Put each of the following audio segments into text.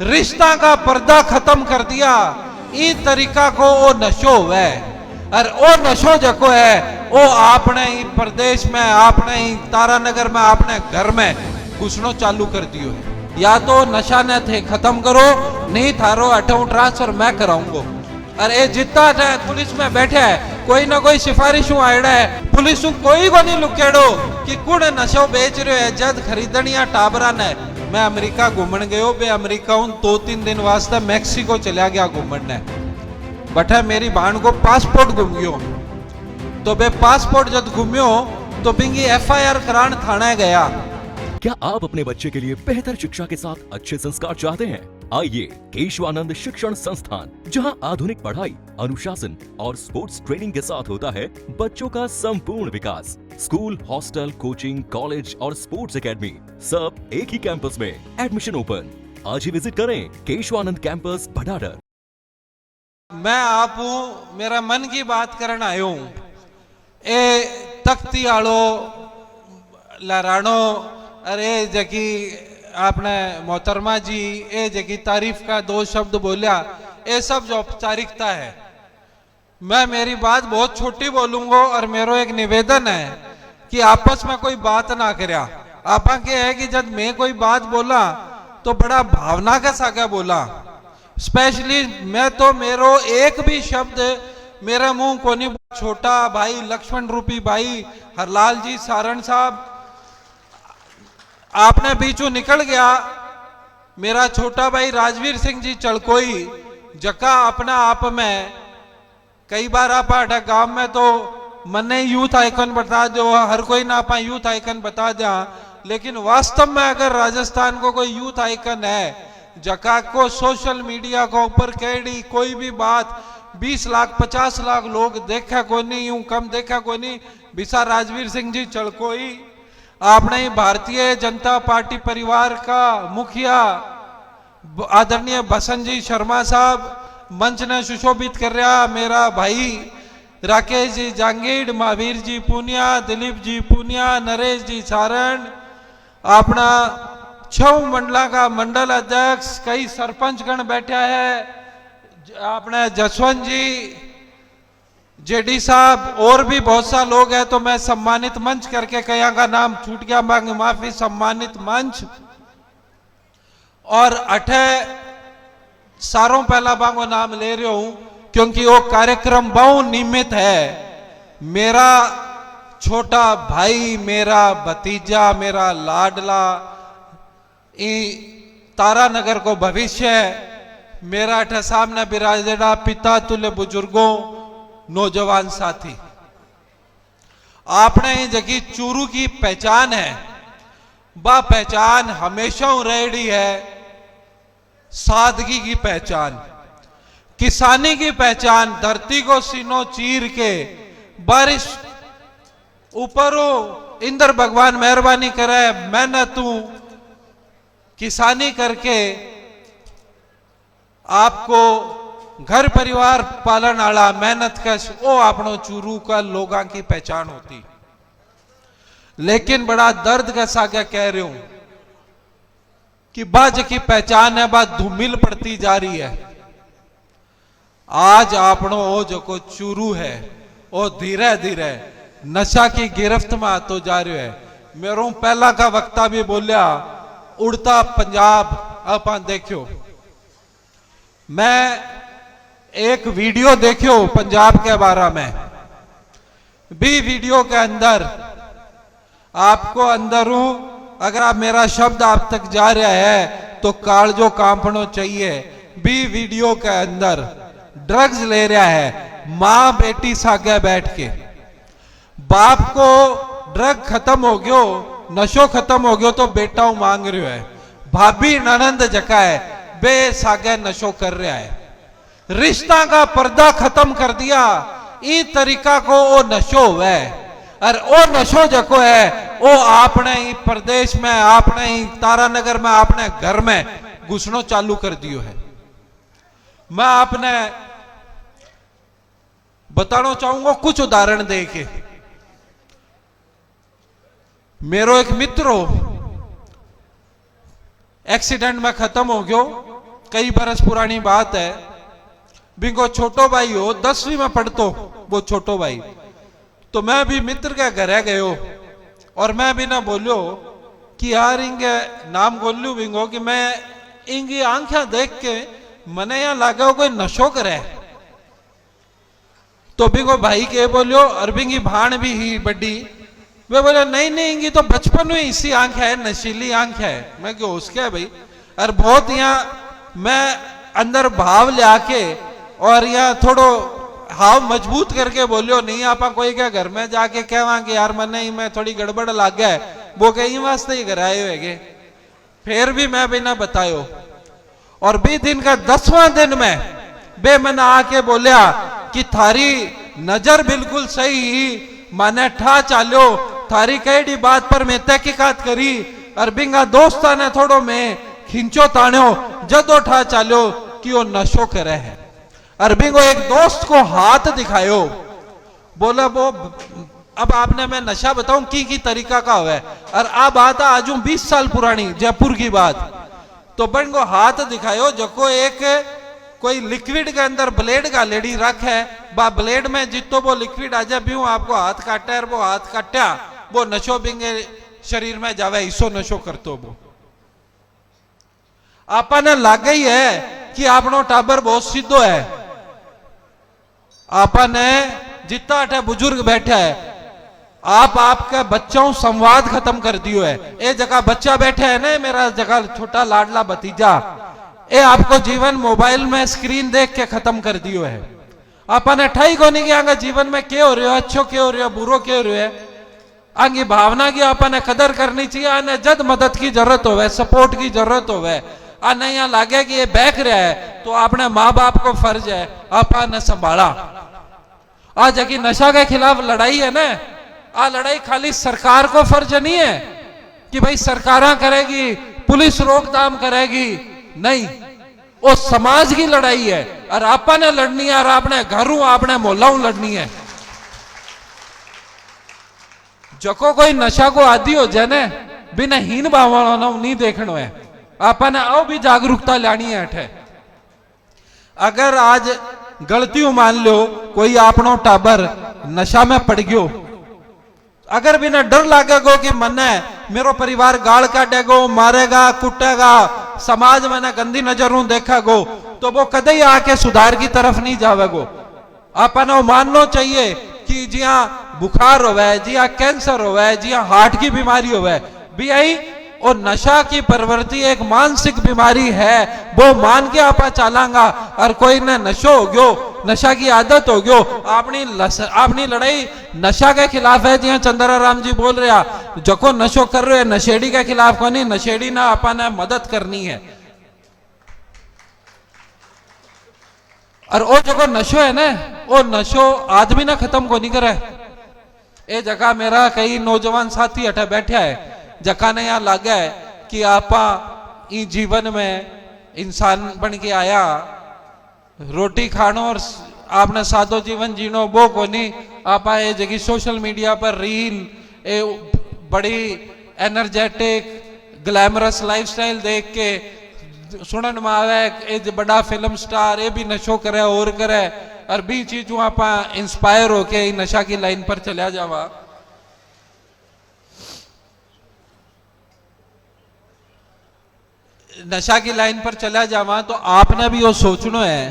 रिश्ता का पर्दा खत्म कर दिया। ई तरीका को वो नशो है और वो नशो जको है वो आपने ही प्रदेश में, आपने ही तारानगर में, आपने घर में घुसनो चालू कर दियो है। या तो नशा न थे खत्म करो, नहीं थारो अठाऊ ट्रांसफर मैं कराऊंगा। अरे जितना पुलिस में बैठे है कोई ना कोई सिफारिश आड़ा है, पुलिस कोई को नहीं लुकेड़ो कि कुण नशो बेच रहे है। जद खरीदनिया टाबरा ने, मैं अमेरिका घूमन गयो, बे अमेरिका हूं 2-3 दिन वास्ते मैक्सिको चला गया घूमन ने। बटे मेरी बहन को पासपोर्ट घूम गयो, तो बे पासपोर्ट जब घूमियो तो बिंगी FIR करान थाने गया। क्या आप अपने बच्चे के लिए बेहतर शिक्षा के साथ अच्छे संस्कार चाहते हैं? आइए केशवानंद शिक्षण संस्थान, जहां आधुनिक पढ़ाई, अनुशासन और स्पोर्ट्स ट्रेनिंग के साथ होता है बच्चों का संपूर्ण विकास। स्कूल, हॉस्टल, कोचिंग, कॉलेज और स्पोर्ट्स एकेडमी सब एक ही कैंपस में। Admission open. आज ही विजिट करें केशवानंद कैंपस भटाडर। मैं आप हूं, मेरा मन की बात करना आयो हूं। ए तख्ती आलो लहरानो, अरे जकी आपने मोहतरमा जी ए जकी तारीफ का 2 शब्द बोलिया, ये सब जो औपचारिकता है। मैं मेरी बात बहुत छोटी बोलूंगा और मेरा एक निवेदन है कि आपस में कोई बात ना करया। आपा के है कि जब मैं कोई बात बोला तो बड़ा भावना का सागा बोला। स्पेशली मैं तो मेरो एक भी शब्द मेरा मुंह को नहीं। छोटा भाई लक्ष्मण रूपी भाई हरलाल जी सारण साहब, आपने बीचों निकल गया। मेरा छोटा भाई राजवीर सिंह जी चलकोई, जका अपना आप में कई बार आप गांव में तो मने यूथ आइकन बता दो, हर कोई ना आप यूथ आइकन बता दिया, लेकिन वास्तव में अगर राजस्थान को कोई यूथ आइकन है जका को सोशल मीडिया को ऊपर कैडी कोई भी बात 20 लाख 50 लाख लोग देखा कोई नहीं, यूं कम देखा कोई नहीं, बिसा राजवीर सिंह जी चलकोई। आपने ही भारतीय जनता पार्टी परिवार का मुखिया आदरणीय बसंत जी शर्मा साहब मंच ने सुशोभित कर रहा। मेरा भाई राकेश जी जांगीड़, महावीर जी पूनिया, दिलीप जी पूनिया, नरेश जी सारण, अपना 6 मंडला का मंडल अध्यक्ष, कई सरपंच गण बैठा है, अपने जसवंत जी, जेडी साहब और भी बहुत सा लोग हैं। तो मैं सम्मानित मंच करके कया का नाम छूट गया, मांगे माफी। सम्मानित मंच और अठे सारों पहला बांगो नाम ले रहा हूं क्योंकि वो कार्यक्रम बहु नियमित है। मेरा छोटा भाई, मेरा भतीजा, मेरा लाडला, तारानगर को भविष्य, मेरा अठे सामने बिराजड़ा पिता तुल्य बुजुर्गों, नौजवान साथी, आपने ये जगी चूरू की पहचान है, बा पहचान हमेशा रहेड़ी है सादगी की पहचान, किसानी की पहचान। धरती को सीनो चीर के बारिश ऊपरों इंद्र भगवान मेहरबानी करे, मेहनत किसानी करके आपको घर परिवार पालन आला मेहनत कश वो आपनो चूरू का लोगों की पहचान होती। लेकिन बड़ा दर्द का सागा कह रहे हूं कि बाज की पहचान है बात धूमिल पड़ती जा रही है। आज आपनो वो जो को चूरू है वो धीरे धीरे नशा की गिरफ्त में आतो जा रहे है। मेरू पहला का वक्ता भी बोलिया उड़ता पंजाब। आप देखियो, मैं एक वीडियो देखियो पंजाब के बारे में भी, वीडियो के अंदर आपको अंदर हूं, अगर आप मेरा शब्द आप तक जा रहा है तो कालजो कांपनो चाहिए। भी वीडियो के अंदर ड्रग्स ले रहा है, मां बेटी सागे बैठ के, बाप को ड्रग खत्म हो गयो, नशो खत्म हो गयो तो बेटा मांग रहे है, भाभी ननंद जका है बे सागे नशो कर रहा है। रिश्ता का पर्दा खत्म कर दिया। ई तरीका को वो नशो है और वो नशो जको है वो आपने ही प्रदेश में, आपने ही तारानगर में, आपने घर में घुसनो चालू कर दियो है। मैं आपने बताना चाहूंगा कुछ उदाहरण दे के। मेरो एक मित्र एक्सीडेंट में खत्म हो गयो, कई बरस पुरानी बात है, बिंगो छोटो भाई हो 10वीं में पढ़तो वो छोटो भाई। तो मैं भी मित्र के घरे गयो और मैं भी ना बोलियो कि यार इंगे नाम बोलू बिंगो कि मैं इंगी आंखें देख के मने यहाँ लागे कोई नशो करे। तो बिंगो भाई के बोलियो और बिंगी भाण भी ही बड़ी, वे बोले नहीं नहीं इंगी तो बचपन में इसी आंख है, नशीली आंख है। मैं क्यों उसके है भाई। और बहुत यहाँ मैं अंदर भाव ले आके और यहाँ थोड़ो हाव मजबूत करके बोलियो, नहीं आपा कोई क्या घर में जाके कहवांगे यार मने ही मैं थोड़ी गड़बड़ लाग गया है, वो कहीं वास्ते ही घर आए हुए। फिर भी मैं भी ना बतायो। और भी दिन का 10वां दिन में बे मना आके बोलिया कि थारी नजर बिल्कुल सही ही, माने ठा चालो थारी कई बात पर मैं तहकीकात करी और बिंगा दोस्ता ने थोड़ो मैं खिंचो ताण्यो जदो ठा चालो कि वो नशो करे है। और बिंगो एक दोस्त को हाथ दिखायो, बोला वो अब आपने मैं नशा बताऊं की तरीका का हुआ है। और आ बात आजू 20 साल पुरानी जयपुर की बात। तो बिंगो हाथ दिखायो जको एक कोई लिक्विड के अंदर ब्लेड का लेडी रख है, बा ब्लेड में जितो वो लिक्विड आ जाए भी आपको हाथ काटा है, वो हाथ काटा वो नशो बिंगे शरीर में जावे, इसो नशो करतो। वो आपने लागे ही है कि आपनो टाबर बहुत सीधो है। आपने जितना अठे बुजुर्ग बैठा है, आप आपके बच्चों संवाद खत्म कर दियो है। ए जगह बच्चा बैठा है ना, मेरा जगह छोटा लाडला भतीजा, ए आपको जीवन मोबाइल में स्क्रीन देख के खत्म कर दियो है। आपने ठाई को नहीं कि जीवन में क्या हो रहा है, अच्छो क्या हो रहा है, बुरो क्या हो रहा है। आगे भावना की आपने कदर करनी चाहिए। आने जद मदद की जरूरत होवे, सपोर्ट की जरूरत होवे, आ नहीं यहाँ लागे कि ये बैक रहा है, तो अपने माँ बाप को फर्ज है आपने संभाला। आज की नशा के खिलाफ लड़ाई है ना, आ लड़ाई खाली सरकार को फर्ज नहीं है कि भाई सरकारें करेगी, पुलिस रोकथाम करेगी, नहीं, वो समाज की लड़ाई है। और आपने लड़नी है और आपने घरों आपने मोहल्लों लड़नी है। जको कोई नशा को आदि हो जाए ना, बिना हीन भावना नहीं देखना है, आपने आओ भी जागरूकता लानी है। अठे अगर आज गलतियों मान लो कोई आपनो टाबर नशा में पड़ गयो, अगर बिना डर लागेगो कि मने मेरो परिवार गाल काटेगो, मारेगा, कुटेगा, समाज मैंने गंदी नजरों देखेगो, तो वो कदे आके सुधार की तरफ नहीं जावेगो। आपने मानना चाहिए कि जिया बुखार होवे, जिया कैंसर होवे, जिया हार्ट की बीमारी होवे, भी आई और नशा की प्रवृत्ति एक मानसिक बीमारी है, वो मान के आपा चालांगा। और कोई ने नशो हो गयो, नशा की आदत हो गयो, अपनी लड़ाई नशा के खिलाफ है। जिया चंद्रा राम जी बोल रहा, जको नशो कर रहे नशेड़ी के खिलाफ को नहीं, नशेड़ी ना आपा ने मदद करनी है। और वो जको नशो है ना, वो नशो आदमी ना खत्म को नहीं करे। ए जगह मेरा कई नौजवान साथी अठे बैठा है, जका ने यहाँ लगा है कि आपा इस जीवन में इंसान बन के आया, रोटी खानो और आपने सादो जीवन जीनो वो को नहीं। आपा ये जगह सोशल मीडिया पर रील, ए बड़ी एनर्जेटिक ग्लैमरस लाइफस्टाइल देख के सुनन में आवे, ए बड़ा फिल्म स्टार ये भी नशो करे और करे, और भी चीजों आपा इंस्पायर होके नशा की लाइन पर चला जावा। नशा की लाइन पर चला जावा तो आपने भी वो सोचना है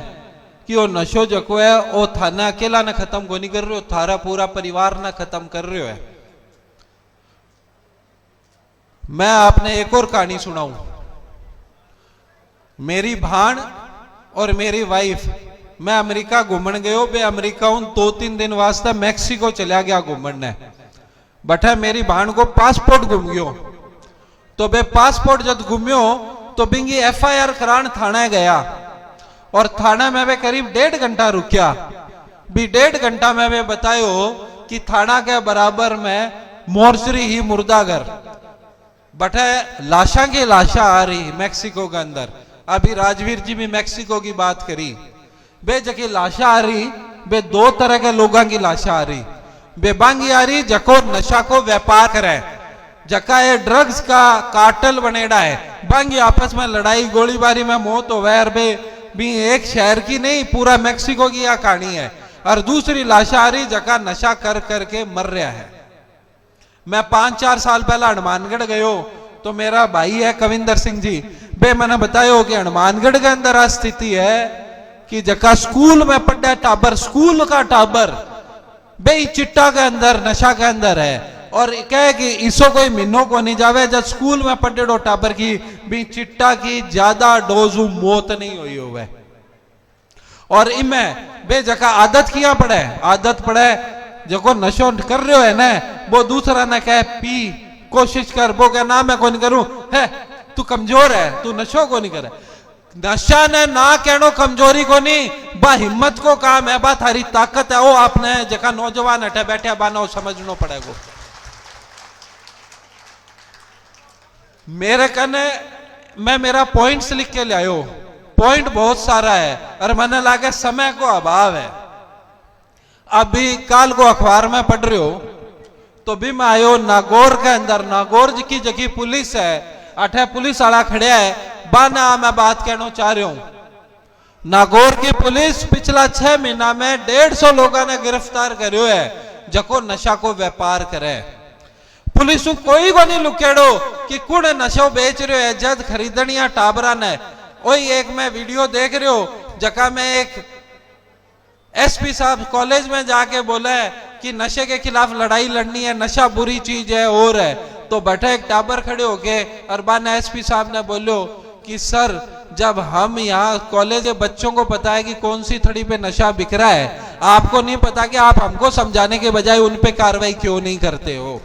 कि वो नशो जको है वो थाना अकेला ना खत्म को नहीं कर रहे हो, थारा पूरा परिवार ना खत्म कर रहे हो। मैं आपने एक और कहानी सुनाऊं। मेरी भाण और मेरी वाइफ, मैं अमेरिका घूमन गयो, बे अमेरिका 2-3 दिन वास्ते मैक्सिको चला गया घूमने। बट मेरी भाण को पासपोर्ट घूम गयो, तो बे पासपोर्ट जब घूमियो तो बिंगी FIR करान थाने गया, और थाना में वे करीब 1.5 घंटा रुकिया। भी 1.5 घंटा में वे बतायो कि थाना के बराबर में मोर्चरी ही मुर्दाघर, बटे लाशा की लाशा आ रही मैक्सिको के अंदर। अभी राजवीर जी भी मैक्सिको की बात करी, बे जकी लाशा आ रही, बे 2 तरह के लोगों की लाशा आ रही। बेबांगी आ रही जको नशा को व्यापार करे, जका ये ड्रग्स का कार्टल बनेड़ा है, बांगी आपस में लड़ाई गोलीबारी में मौत हो वैर बे भी एक शहर की नहीं पूरा मैक्सिको की यह कहानी है। और दूसरी लाशा आ रही जका नशा कर करके मर रहा है। मैं 5-4 साल पहला हनुमानगढ़ गयो तो मेरा भाई है कविंदर सिंह जी बे मैंने बतायो कि हनुमानगढ़ के अंदर आ स्थिति है कि जका स्कूल में पढ़ा टाबर, स्कूल का टाबर बे चिट्टा के अंदर नशा के अंदर है और कहे कि इसो कोई महीनों को नहीं जावे जब स्कूल में पढ़े टाबर की भी चिट्टा की ज्यादा डोज मौत नहीं हुई होवे। और इमें बे जका आदत किया पड़े, आदत पड़े जो नशो कर रहे हो है ना वो दूसरा ने कहे पी कोशिश कर, वो क्या ना मैं कौन करूं है तू कमजोर है तू नशो को नहीं करे। नशा ने ना कहनो कमजोरी को नहीं बा हिम्मत को काम है, बा थारी ताकत है। वो आपने जका नौजवान हटे बैठे बानो समझना पड़ेगा। मेरे कने मैं मेरा पॉइंट्स लिख के ले आयो, पॉइंट बहुत सारा है और मैंने लगे समय को अभाव है। अभी काल को अखबार में पढ़ रहे हो तो भी मैं आयो नागौर के अंदर, नागौर की जगह पुलिस है, अठे पुलिस वाला खड़े है बाना मैं बात कहना चाह रहा हूं। नागौर की पुलिस पिछला 6 महीना में 150 लोगों ने गिरफ्तार करो है जको नशा को व्यापार करे। पुलिस कोई को नहीं लुकेड़ो कि कुण नशो बेच रहे है जद खरीदनिया टाबरा ने। वही एक मैं वीडियो देख रहे हो जका में एक एसपी साहब कॉलेज में जाके बोला है कि नशे के खिलाफ लड़ाई लड़नी है, नशा बुरी चीज है और है। तो बैठे एक टाबर खड़े हो गए और बाद एसपी साहब ने बोलो कि सर जब हम यहाँ कॉलेज के बच्चों को पता है कि कौन सी थड़ी पे नशा बिक रहा है, आपको नहीं पता कि आप हमको समझाने के बजाय उन पे कार्रवाई क्यों नहीं करते हो।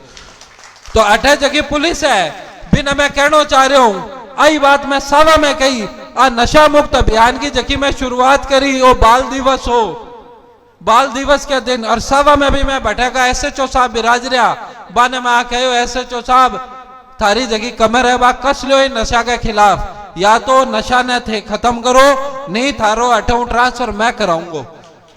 तो 8 जगह पुलिस है बिना मैं कहना चाह रहा हूं आई बात मैं सावा में कही आ नशा मुक्त अभियान की जकी मैं शुरुआत करी वो बाल दिवस हो, बाल दिवस के दिन और सावा में भी मैं बैठेगा एसएचओ साहब बिराज रहा बाने में आके एसएचओ साहब थारी जगह कमर है बा कस लो नशा के खिलाफ, या तो नशा ने थे खत्म करो नहीं थारो हटाऊ ट्रांसफर मैं कराऊंगा।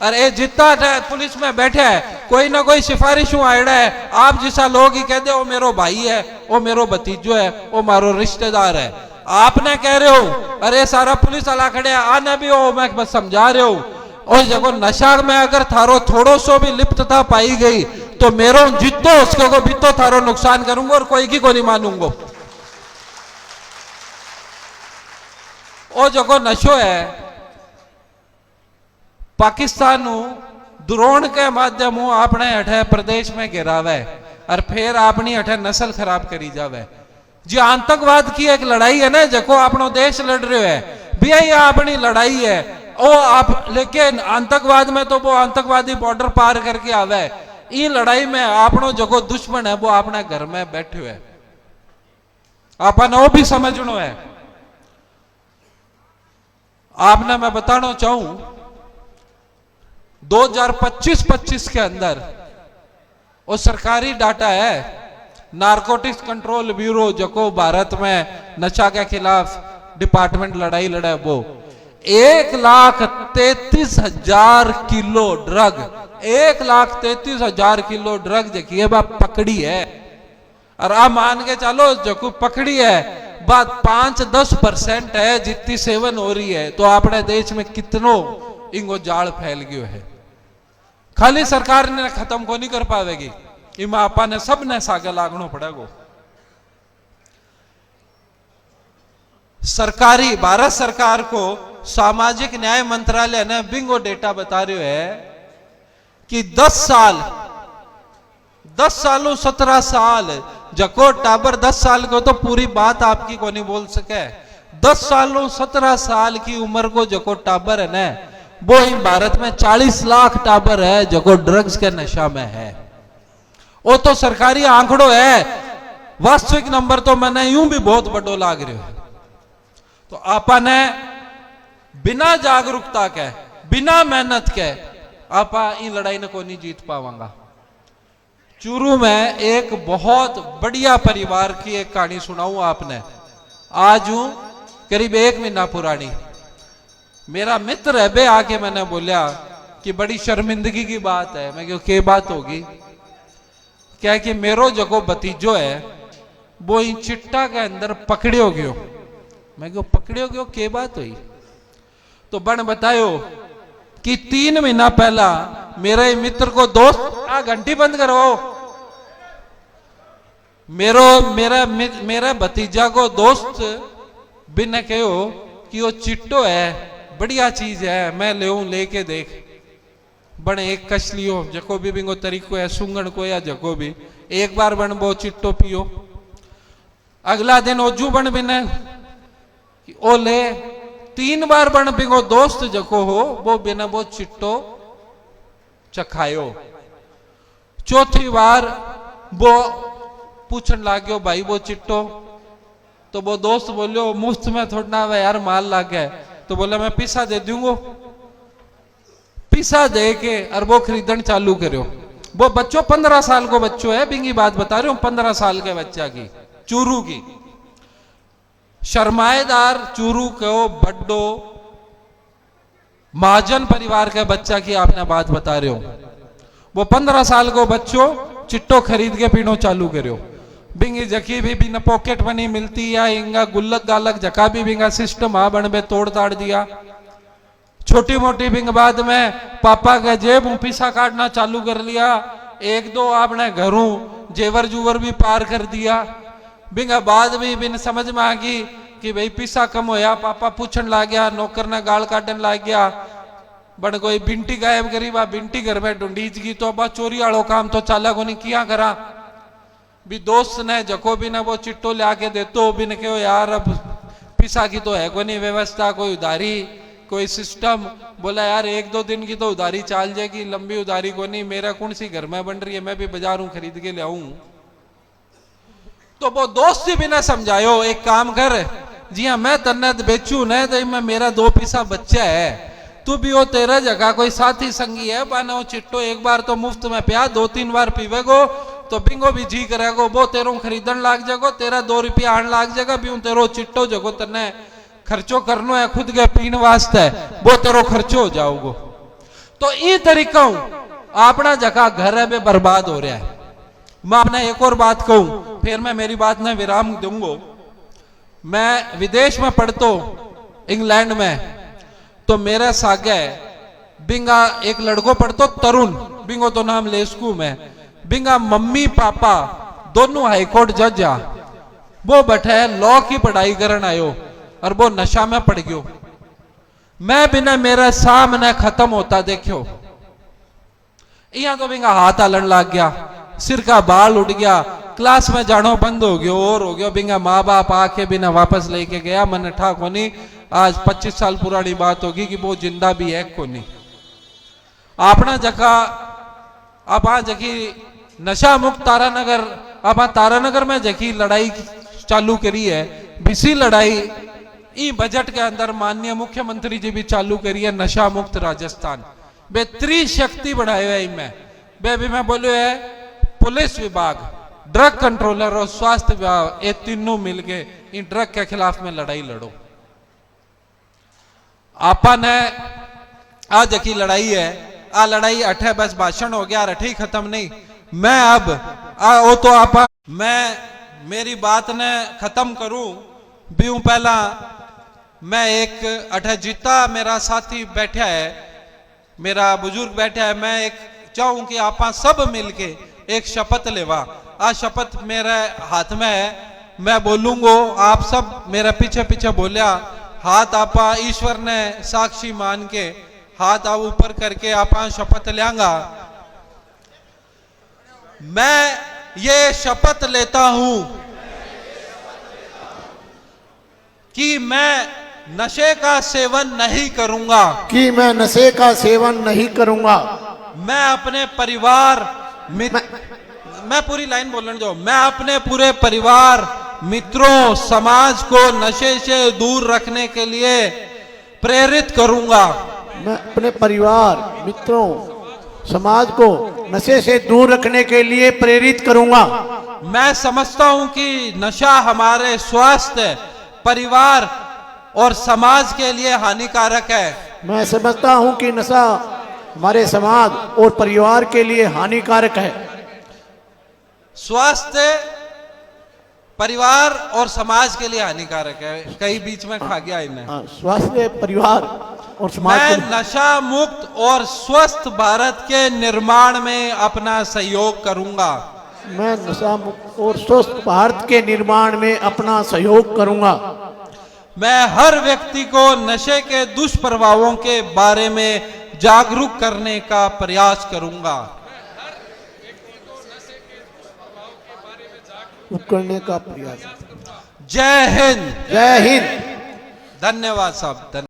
अरे जितना पुलिस में बैठे है कोई ना कोई सिफारिशों आड़ा है, आप जैसा लोग ही कहते वो मेरो भाई है, वो मेरो भतीजो है, वो मारो रिश्तेदार है। आपने कह रहे हो अरे सारा पुलिस वाला खड़े आने भी हो मैं बस समझा रहे हो। और जब नशा में अगर थारो थोड़ो सो भी लिप्तता पाई गई तो मेरो जितो उसके को भी तो थारो नुकसान करूंगा और कोई की को नहीं मानूंगा। ओ जो नशो है पाकिस्तान द्रोण के माध्यम अपने अठे प्रदेश में गिरावे और फिर अपनी अठे नस्ल खराब करी जावे। जो आतंकवाद की एक लड़ाई है ना जको अपनो देश लड़ रहे है भी यही अपनी लड़ाई है ओ आप, लेकिन आतंकवाद में तो वो आतंकवादी बॉर्डर पार करके आवे। ये लड़ाई में अपनो जो दुश्मन है वो अपने घर में बैठे हुए, अपन वो भी समझनो है। आपने मैं बताना चाहूं 2025-25 के अंदर वो सरकारी डाटा है नारकोटिक्स कंट्रोल ब्यूरो जो भारत में नशा के खिलाफ डिपार्टमेंट लड़ाई लड़ा वो 1,33,000 किलो ड्रग, 1,33,000 किलो ड्रग देखिए बात पकड़ी है। और आप मान के चलो जो पकड़ी है बात 5-10% है जितनी सेवन हो रही है, तो अपने देश में कितनों इंगो जाल फैल गयो है। खाली सरकार ने खत्म को नहीं कर पावेगी, इमा आपा ने सब ने सागे लागनो पड़ेगो। सरकारी भारत सरकार को सामाजिक न्याय मंत्रालय ने बिंगो डेटा बता रहे है कि 10 सालों 17 साल जको टाबर 10 साल को तो पूरी बात आपकी को नहीं बोल सके। 10 सालों 17 साल की उम्र को जको टाबर है ना वो ही भारत में 40 लाख टाबर है जो ड्रग्स के नशा में है। वो तो सरकारी आंकड़ो है, वास्तविक नंबर तो मैंने यूं भी बहुत बड़ो लाग रहे हो। तो आपा ने बिना जागरूकता के बिना मेहनत के आपा इन लड़ाई ने को नहीं जीत पावांगा। चूरू में एक बहुत बढ़िया परिवार की एक कहानी सुनाऊं आपने। आज हूं करीब 1 महीना पुरानी, मेरा मित्र है बे आके मैंने बोलिया कि बड़ी शर्मिंदगी की बात है। मैं क्यों के बात होगी क्या कि मेरो जो भतीजो है वो इन चिट्टा के अंदर पकड़ियो गयो। मैं क्यों पकड़ियो गयो, के बात हुई? तो बन बतायो कि 3 महीना पहला मेरे मित्र को दोस्त आ घंटी बंद करवाओ, मेरा भतीजा को दोस्त बिन कहो कि वो चिट्टो है, बढ़िया चीज है, मैं ले लेके देख। बन एक कश लियो, जको भी बिंगो तरीको है सुंगण को या जको भी, एक बार बन वो चिट्टो पियो। अगला दिन ओजू बन बिन ओ ले, 3 बार बन बिंगो दोस्त जको हो वो बिना वो चिट्टो चखायो। चौथी बार वो पूछन लाग्यो भाई वो चिट्टो, तो वो दोस्त बोलियो मुफ्त में थोड़ा ना यार माल लाग गया। तो बोला मैं पैसा दे दूंगा। पैसा दे के और वो खरीदन चालू करो। वो बच्चों 15 साल को बच्चों है, बिंगी बात बता रहे हूं, 15 साल के बच्चा की, चूरू की, शर्माएदार चूरू को बड्डो महाजन परिवार के बच्चा की आपने बात बता रहे हो। वो 15 साल को बच्चों चिट्टो खरीद के पीनो चालू करो। बिंगी जकी भी बिना पॉकेट मनी मिलती या इंगा गुल्लक गालक जका भी बिंगा सिस्टम आ बनबे तोड़ ताड़ दिया। छोटी मोटी बिंग बाद में पापा के जेब पैसा काटना चालू कर लिया। 1-2 आपने घरों जेवर जुवर भी पार कर दिया। बिंगा बाद भी बिन समझ में आ गई कि भाई पैसा कम होया, पापा पूछन ला गया, नौकर ने गाल काटन लाग गया। बन कोई बिंटी गायब करी, बा बिंटी घर में ढूंढीज की, तो अब चोरी वालों काम तो चाला को नहीं किया करा। भी दोस्त ने जको भी ना वो चिट्टो ले आके देतो, बिन कहो यार अब पैसा की तो है को नहीं व्यवस्था, कोई उधारी कोई सिस्टम। बोला यार 1-2 दिन की तो उधारी चाल जाएगी, लंबी उधारी को नहीं, मेरा कौन सी घर में बन रही है, मैं भी बाजारों खरीद के ले आऊं। तो वो दोस्त ही बिना समझायो एक काम कर, जी हाँ मैं तन्ने बेचू न तो मैं मेरा 2 पैसा बच्चा है, तू भी वो तेरा जगह कोई साथी संगी है, बाना वो चिट्टो एक बार तो मुफ्त में पिया, 2-3 बार पीवेगो तो बिंगो भी जी करेगो, वो तेरो खरीदन लाग जागो, तेरा 2 रुपया आन लाग जाएगा, भी तेरो चिट्टो जगो तन्ने खर्चो करनो है खुद के पीने वास्ते, वो तेरो खर्चो हो जाओगो। तो ये तरीका अपना जगह घर है बे बर्बाद हो रहा है। मैं आपने एक और बात कहूं, फिर मैं मेरी बात में विराम दूंगा। मैं विदेश में पढ़ता इंग्लैंड में, तो मेरे सागे बिंगा एक लड़को पढ़तो तरुण, बिंगो तो नाम ले स्कूल में, बिंगा मम्मी पापा दोनों हाईकोर्ट जज आ, वो बैठे लॉ की पढ़ाई करन आयो और वो नशा में पड़ गयो। मैं बिना मेरे सामने खत्म होता देखो, यहां तो बिंगा हाथ आलन लग गया, सिर का बाल उड़ गया, क्लास में जानो बंद हो गयो और हो गयो। बिंगा माँ बाप आके बिना वापस लेके गया, मन ठा कोनी, आज 25 साल पुरानी बात होगी कि वो जिंदा भी है कोनी। अपना जगह अब जकी नशा मुक्त तारानगर, अब तारानगर में जकी लड़ाई चालू करी है, बिसी लड़ाई ई बजट के अंदर माननीय मुख्यमंत्री जी भी चालू करी है, नशा मुक्त राजस्थान। बे त्रिशक्ति बढ़ाए है इनमें, बे भी मैं बोलो है पुलिस विभाग, ड्रग कंट्रोलर और स्वास्थ्य विभाग, ये तीनों मिलके इन ड्रग के खिलाफ में लड़ाई लड़ो। आपा ने आज की लड़ाई है, आ लड़ाई अठे बस भाषण हो गया, अठे ही खत्म नहीं। मैं अब वो तो आपा मैं मेरी बात ने खत्म करूं भी पहला मैं एक अठे जीता मेरा साथी बैठा है, मेरा बुजुर्ग बैठा है, मैं एक चाहूं कि आपा सब मिलके एक शपथ लेवा। आ शपथ मेरे हाथ में है, मैं बोलूंगा, आप सब मेरे पीछे पीछे बोलिया, हाथ आपा ईश्वर ने साक्षी मान के हाथ आप ऊपर करके आपा शपथ लियांगा। मैं ये शपथ लेता हूं कि मैं नशे का सेवन नहीं करूंगा, कि मैं नशे का सेवन नहीं करूंगा। मैं अपने परिवार मैं पूरी लाइन बोलने दो, मैं अपने पूरे परिवार मित्रों समाज को नशे से दूर रखने के लिए प्रेरित करूंगा। मैं अपने परिवार मित्रों समाज को नशे से दूर रखने के लिए प्रेरित करूंगा। मैं समझता हूं कि नशा हमारे स्वास्थ्य, परिवार और समाज के लिए हानिकारक है। मैं समझता हूं कि नशा हमारे समाज और परिवार के लिए हानिकारक है। स्वास्थ्य, परिवार और समाज के लिए हानिकारक है। कई बीच में खा गया इन्हें। हाँ, स्वास्थ्य, परिवार और समाज मैं को नशा मुक्त और स्वस्थ भारत के निर्माण में अपना सहयोग करूंगा। मैं नशा मुक्त और स्वस्थ भारत के निर्माण में अपना सहयोग करूंगा। मैं हर व्यक्ति को नशे के दुष्प्रभावों के बारे में जागरूक करने का प्रयास करूंगा। करने का प्रयास। जय हिंद। जय हिंद। धन्यवाद साहब।